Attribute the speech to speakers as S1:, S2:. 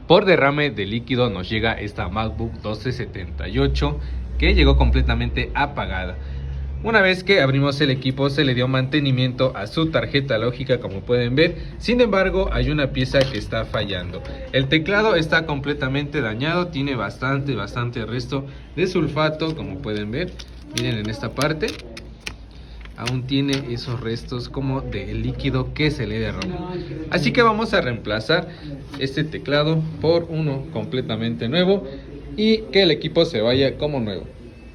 S1: Por derrame de líquido nos llega esta MacBook 1278 que llegó completamente apagada. Una vez que abrimos el equipo se le dio mantenimiento a su tarjeta lógica, como pueden ver. Sin embargo, hay una pieza que está fallando. El teclado está completamente dañado, tiene bastante resto de sulfato, como pueden ver. Miren en esta parte. Aún tiene esos restos como de líquido que se le derramó. Así que vamos a reemplazar este teclado por uno completamente nuevo y que el equipo se vaya como nuevo.